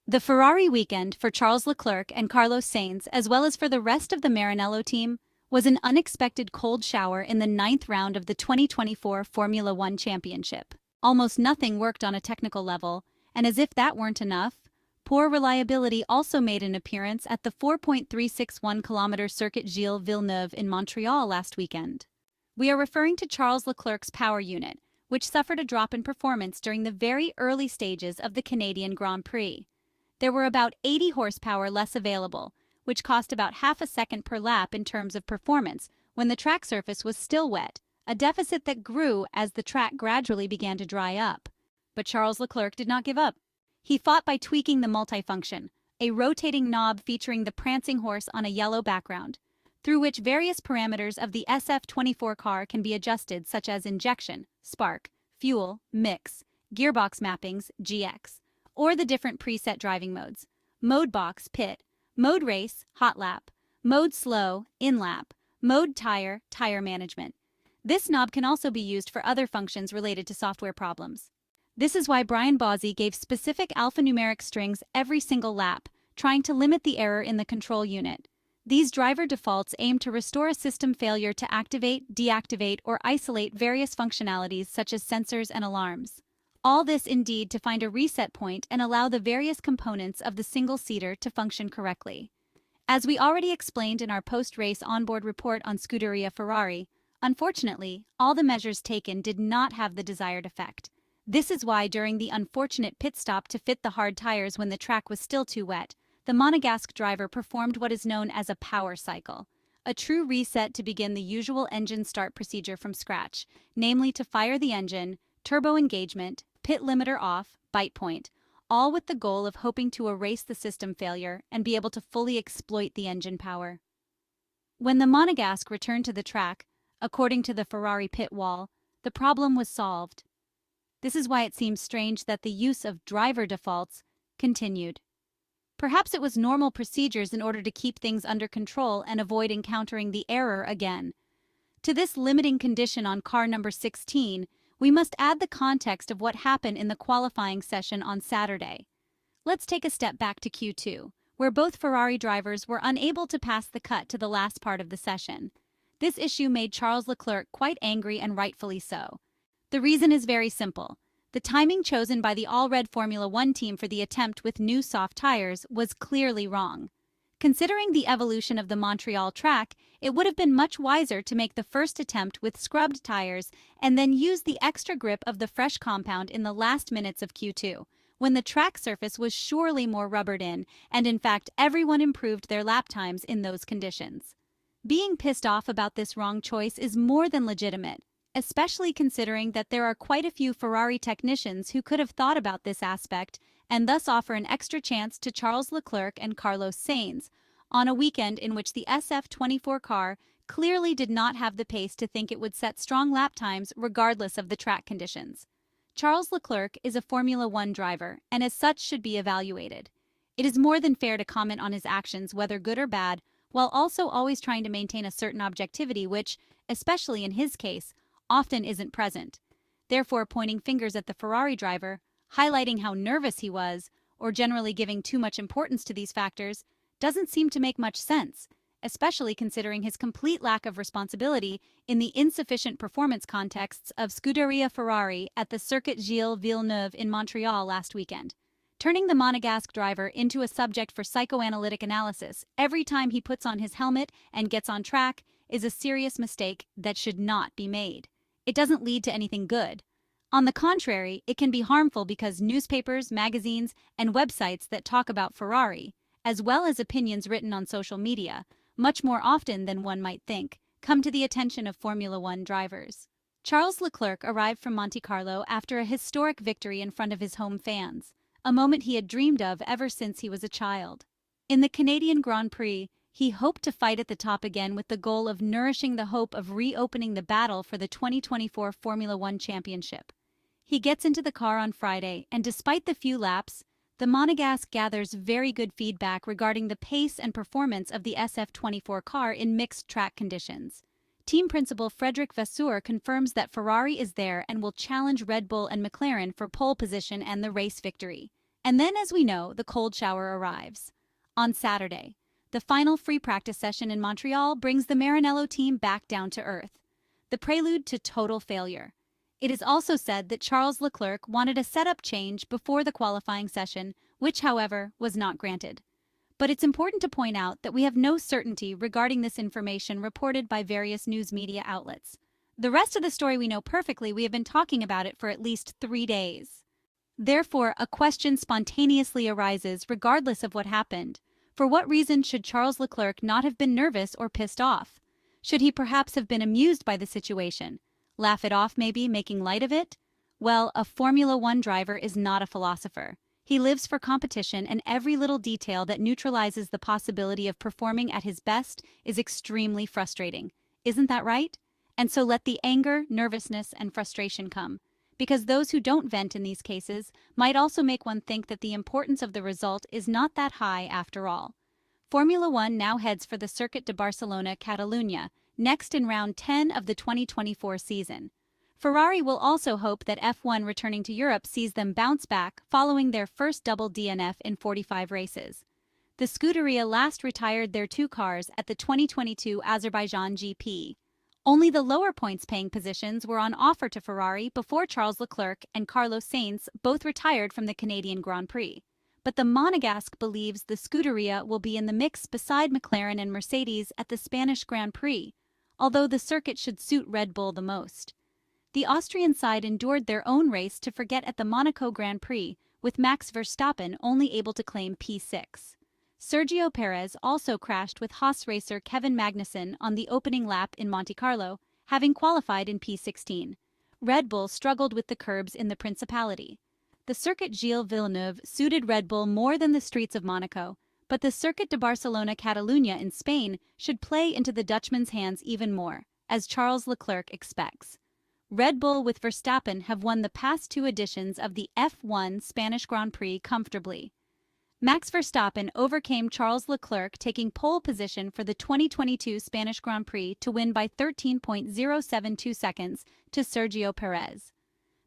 The Ferrari weekend for Charles Leclerc and Carlos Sainz, as well as for the rest of the Maranello team, was an unexpected cold shower in the ninth round of the 2024 Formula One Championship. Almost nothing worked on a technical level, and as if that weren't enough, poor reliability also made an appearance at the 4.361-kilometer Circuit Gilles-Villeneuve in Montreal last weekend. We are referring to Charles Leclerc's power unit, which suffered a drop in performance during the very early stages of the Canadian Grand Prix. There were about 80 horsepower less available, which cost about half a second per lap in terms of performance when the track surface was still wet, a deficit that grew as the track gradually began to dry up. But Charles Leclerc did not give up. He fought by tweaking the multifunction, a rotating knob featuring the prancing horse on a yellow background, through which various parameters of the SF24 car can be adjusted, such as injection, spark, fuel, mix, gearbox mappings, GX, or the different preset driving modes: mode box, pit, mode race, hot lap, mode slow, in lap, mode tire, tire management. This knob can also be used for other functions related to software problems. This is why Brian Bozzi gave specific alphanumeric strings every single lap, trying to limit the error in the control unit. These driver defaults aim to restore a system failure to activate, deactivate, or isolate various functionalities such as sensors and alarms. All this indeed to find a reset point and allow the various components of the single-seater to function correctly. As we already explained in our post-race onboard report on Scuderia Ferrari, unfortunately, all the measures taken did not have the desired effect. This is why during the unfortunate pit stop to fit the hard tires when the track was still too wet, the Monegasque driver performed what is known as a power cycle, a true reset to begin the usual engine start procedure from scratch, namely to fire the engine, turbo engagement, pit limiter off, bite point, all with the goal of hoping to erase the system failure and be able to fully exploit the engine power. When the Monegasque returned to the track, according to the Ferrari pit wall, the problem was solved. This is why it seems strange that the use of driver defaults continued. Perhaps it was normal procedures in order to keep things under control and avoid encountering the error again. To this limiting condition on car number 16, we must add the context of what happened in the qualifying session on Saturday. Let's take a step back to Q2, where both Ferrari drivers were unable to pass the cut to the last part of the session. This issue made Charles Leclerc quite angry, and rightfully so. The reason is very simple. The timing chosen by the all-red Formula One team for the attempt with new soft tires was clearly wrong. Considering the evolution of the Montreal track, it would have been much wiser to make the first attempt with scrubbed tires and then use the extra grip of the fresh compound in the last minutes of Q2, when the track surface was surely more rubbered in, and in fact everyone improved their lap times in those conditions. Being pissed off about this wrong choice is more than legitimate, especially considering that there are quite a few Ferrari technicians who could have thought about this aspect and thus offer an extra chance to Charles Leclerc and Carlos Sainz on a weekend in which the SF24 car clearly did not have the pace to think it would set strong lap times regardless of the track conditions. Charles Leclerc is a Formula One driver and as such should be evaluated. It is more than fair to comment on his actions, whether good or bad, while also always trying to maintain a certain objectivity which, especially in his case, often isn't present. Therefore, pointing fingers at the Ferrari driver, highlighting how nervous he was, or generally giving too much importance to these factors, doesn't seem to make much sense, especially considering his complete lack of responsibility in the insufficient performance contexts of Scuderia Ferrari at the Circuit Gilles-Villeneuve in Montreal last weekend. Turning the Monegasque driver into a subject for psychoanalytic analysis every time he puts on his helmet and gets on track is a serious mistake that should not be made. It doesn't lead to anything good. On the contrary, it can be harmful because newspapers, magazines, and websites that talk about Ferrari, as well as opinions written on social media, much more often than one might think, come to the attention of Formula One drivers. Charles Leclerc arrived from Monte Carlo after a historic victory in front of his home fans, a moment he had dreamed of ever since he was a child. In the Canadian Grand Prix, he hoped to fight at the top again with the goal of nourishing the hope of reopening the battle for the 2024 Formula One Championship. He gets into the car on Friday, and despite the few laps, the Monegasque gathers very good feedback regarding the pace and performance of the SF24 car in mixed track conditions. Team principal Frédéric Vasseur confirms that Ferrari is there and will challenge Red Bull and McLaren for pole position and the race victory. And then, as we know, the cold shower arrives. On Saturday, the final free practice session in Montreal brings the Maranello team back down to earth, the prelude to total failure. It is also said that Charles Leclerc wanted a setup change before the qualifying session, which, however, was not granted. But it's important to point out that we have no certainty regarding this information reported by various news media outlets. The rest of the story we know perfectly. We have been talking about it for at least 3 days. Therefore, a question spontaneously arises regardless of what happened. For what reason should Charles Leclerc not have been nervous or pissed off? Should he perhaps have been amused by the situation? Laugh it off maybe, making light of it? Well, a Formula One driver is not a philosopher. He lives for competition, and every little detail that neutralizes the possibility of performing at his best is extremely frustrating. Isn't that right? And so let the anger, nervousness, and frustration come. Because those who don't vent in these cases might also make one think that the importance of the result is not that high after all. Formula One now heads for the Circuit de Barcelona, Catalunya, next in round 10 of the 2024 season. Ferrari will also hope that F1 returning to Europe sees them bounce back following their first double DNF in 45 races. The Scuderia last retired their 2 cars at the 2022 Azerbaijan GP. Only the lower points-paying positions were on offer to Ferrari before Charles Leclerc and Carlos Sainz both retired from the Canadian Grand Prix. But the Monegasque believes the Scuderia will be in the mix beside McLaren and Mercedes at the Spanish Grand Prix, although the circuit should suit Red Bull the most. The Austrian side endured their own race to forget at the Monaco Grand Prix, with Max Verstappen only able to claim P6. Sergio Perez also crashed with Haas racer Kevin Magnussen on the opening lap in Monte Carlo, having qualified in P16. Red Bull struggled with the curbs in the Principality. The Circuit Gilles-Villeneuve suited Red Bull more than the streets of Monaco, but the Circuit de Barcelona Catalunya in Spain should play into the Dutchman's hands even more, as Charles Leclerc expects. Red Bull with Verstappen have won the past 2 editions of the F1 Spanish Grand Prix comfortably. Max Verstappen overcame Charles Leclerc, taking pole position for the 2022 Spanish Grand Prix to win by 13.072 seconds to Sergio Perez.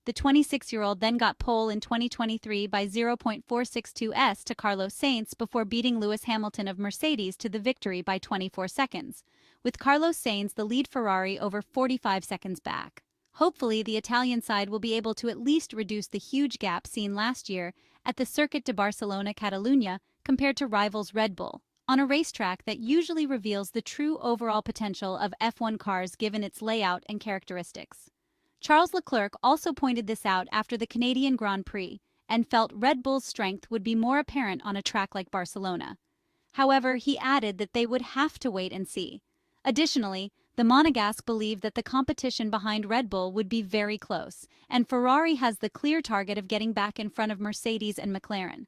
The 26-year-old then got pole in 2023 by 0.462s to Carlos Sainz before beating Lewis Hamilton of Mercedes to the victory by 24 seconds, with Carlos Sainz the lead Ferrari over 45 seconds back. Hopefully, the Italian side will be able to at least reduce the huge gap seen last year at the Circuit de Barcelona Catalunya compared to rivals Red Bull, on a racetrack that usually reveals the true overall potential of F1 cars given its layout and characteristics. Charles Leclerc also pointed this out after the Canadian Grand Prix and felt Red Bull's strength would be more apparent on a track like Barcelona. However, he added that they would have to wait and see. Additionally, the Monegasque believed that the competition behind Red Bull would be very close, and Ferrari has the clear target of getting back in front of Mercedes and McLaren.